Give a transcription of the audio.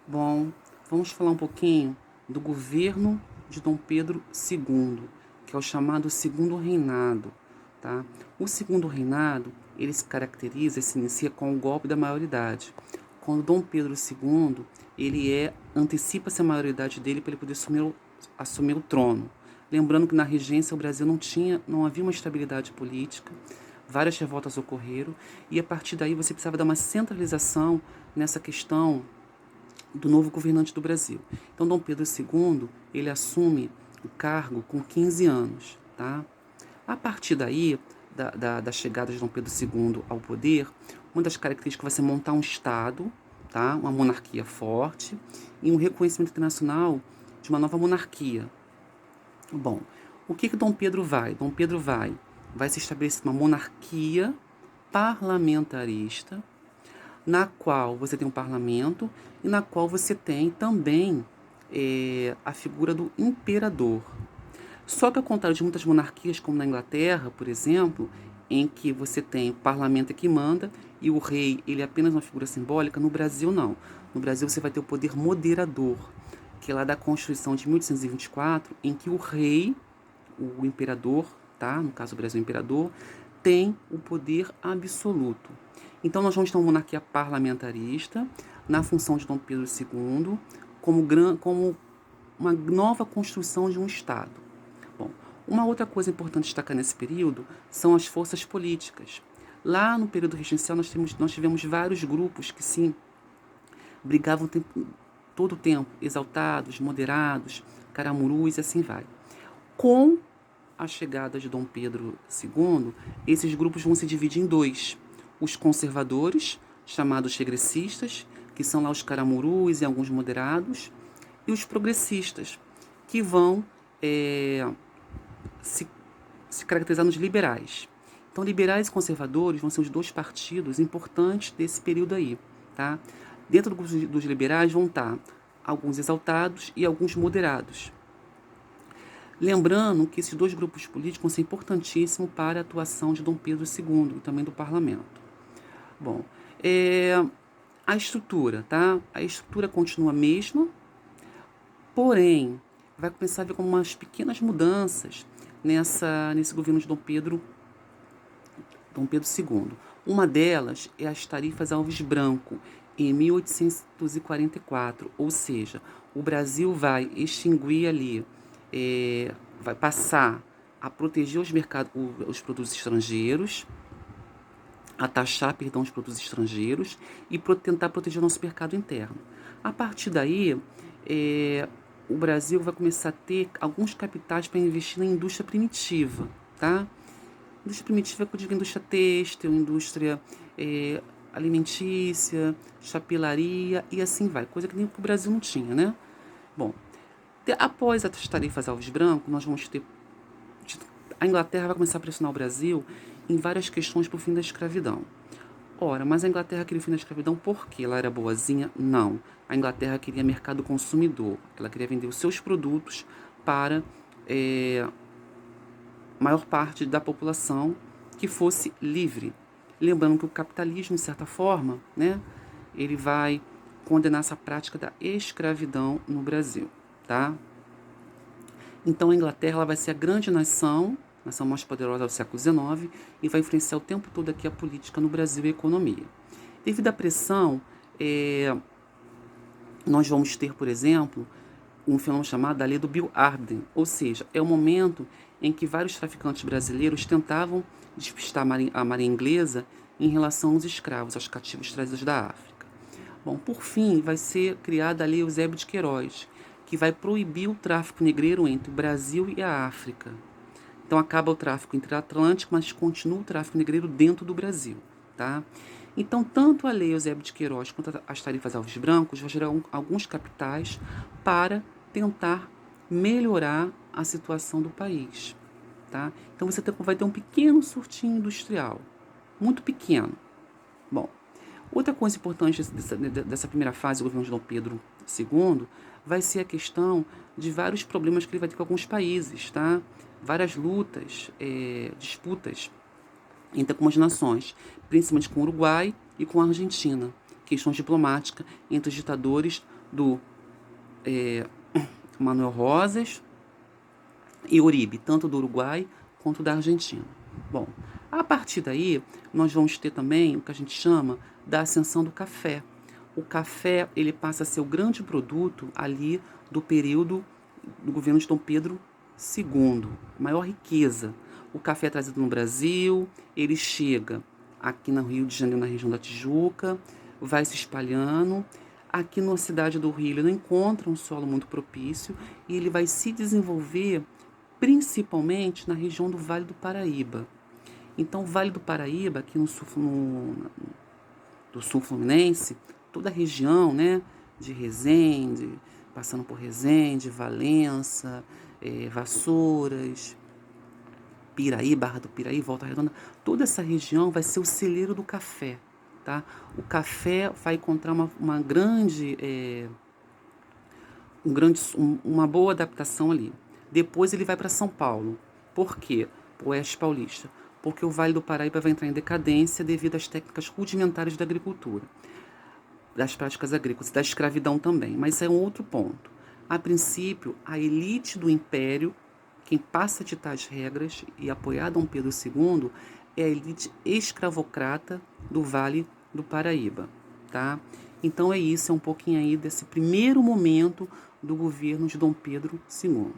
Bom, vamos falar um pouquinho do governo de Dom Pedro II, que é o chamado Segundo Reinado, tá? O Segundo Reinado, ele se caracteriza e se inicia com o golpe da maioridade. Quando Dom Pedro II, antecipa-se a maioridade dele para ele poder assumir o trono. Lembrando que na regência o Brasil não havia uma estabilidade política, várias revoltas ocorreram e a partir daí você precisava dar uma centralização nessa questão do novo governante do Brasil. Então, Dom Pedro II, ele assume o cargo com 15 anos, tá? A partir daí, da chegada de Dom Pedro II ao poder, uma das características vai ser montar um Estado, tá? Uma monarquia forte e um reconhecimento internacional de uma nova monarquia. Bom, o que Dom Pedro vai? Dom Pedro vai se estabelecer uma monarquia parlamentarista, na qual você tem um parlamento e na qual você tem também a figura do imperador. Só que ao contrário de muitas monarquias, como na Inglaterra, por exemplo, em que você tem o parlamento que manda e o rei ele é apenas uma figura simbólica, no Brasil não. No Brasil você vai ter o poder moderador, que é lá da Constituição de 1824, em que o rei, o imperador, tá? No caso do Brasil, o imperador, tem o poder absoluto. Então nós vamos ter uma monarquia parlamentarista na função de Dom Pedro II como uma nova construção de um Estado. Bom, uma outra coisa importante destacar nesse período são as forças políticas. Lá no período regencial nós tivemos vários grupos que sim brigavam todo o tempo, exaltados, moderados, caramurus e assim vai. Com a chegada de Dom Pedro II, esses grupos vão se dividir em dois. Os conservadores, chamados regressistas, que são lá os caramurus e alguns moderados, e os progressistas, que vão se, se caracterizar nos liberais. Então, liberais e conservadores vão ser os dois partidos importantes desse período aí, tá? Dentro dos liberais vão estar alguns exaltados e alguns moderados. Lembrando que esses dois grupos políticos vão ser importantíssimos para a atuação de Dom Pedro II e também do parlamento. Bom, a estrutura, tá? A estrutura continua a mesma, porém, vai começar a haver como umas pequenas mudanças nesse governo de Dom Pedro II. Uma delas é as tarifas Alves Branco, em 1844, ou seja, o Brasil vai extinguir ali, vai passar a proteger os produtos estrangeiros, a taxar, perdão, os produtos estrangeiros e tentar proteger o nosso mercado interno. A partir daí, o Brasil vai começar a ter alguns capitais para investir na indústria primitiva, tá? Indústria primitiva, eu digo indústria têxtil, indústria alimentícia, chapelaria e assim vai, coisa que nem o Brasil não tinha, né? Bom, após as tarifas Alves Branco, nós vamos ter a Inglaterra vai começar a pressionar o Brasil em várias questões para o fim da escravidão. Ora, mas a Inglaterra queria o fim da escravidão porque ela era boazinha? Não. A Inglaterra queria mercado consumidor. Ela queria vender os seus produtos para maior parte da população que fosse livre. Lembrando que o capitalismo, de certa forma, né, ele vai condenar essa prática da escravidão no Brasil, tá? Então a Inglaterra ela vai ser a grande nação mais poderosa do século XIX e vai influenciar o tempo todo aqui a política no Brasil e a economia. Devido à pressão, nós vamos ter, por exemplo, um fenômeno chamado da Lei do Bill Arden, ou seja, é o momento em que vários traficantes brasileiros tentavam despistar a marinha inglesa em relação aos escravos, aos cativos trazidos da África. Bom, por fim, vai ser criada a Lei Eusébio de Queiroz, que vai proibir o tráfico negreiro entre o Brasil e a África. Então acaba o tráfico interatlântico, mas continua o tráfico negreiro dentro do Brasil, tá? Então, tanto a Lei Eusébio de Queiroz quanto as tarifas Alves Brancos vão gerar alguns capitais para tentar melhorar a situação do país, tá? Então você vai ter um pequeno surtinho industrial, muito pequeno. Bom, outra coisa importante dessa primeira fase do governo de Dom Pedro II vai ser a questão de vários problemas que ele vai ter com alguns países, tá? Várias lutas, disputas entre algumas nações, principalmente com o Uruguai e com a Argentina, questões diplomáticas entre os ditadores do Manuel Rosas e Uribe, tanto do Uruguai quanto da Argentina. Bom, a partir daí, nós vamos ter também o que a gente chama da ascensão do café. O café, ele passa a ser o grande produto ali do período do governo de Dom Pedro II, maior riqueza. O café é trazido no Brasil, ele chega aqui no Rio de Janeiro, na região da Tijuca, vai se espalhando. Aqui na cidade do Rio, ele não encontra um solo muito propício e ele vai se desenvolver principalmente na região do Vale do Paraíba. Então, o Vale do Paraíba, aqui do sul fluminense, toda a região, né, de Resende, passando por Resende, Valença, Vassouras, Piraí, Barra do Piraí, Volta Redonda, toda essa região vai ser o celeiro do café, tá? O café vai encontrar uma boa adaptação ali. Depois ele vai para São Paulo. Por quê? O Oeste Paulista. Porque o Vale do Paraíba vai entrar em decadência devido às técnicas rudimentares da agricultura, das práticas agrícolas, da escravidão também. Mas isso é um outro ponto. A princípio, a elite do império, quem passa a ditar as regras e apoiar Dom Pedro II, é a elite escravocrata do Vale do Paraíba, tá? Então é isso, é um pouquinho aí desse primeiro momento do governo de Dom Pedro II.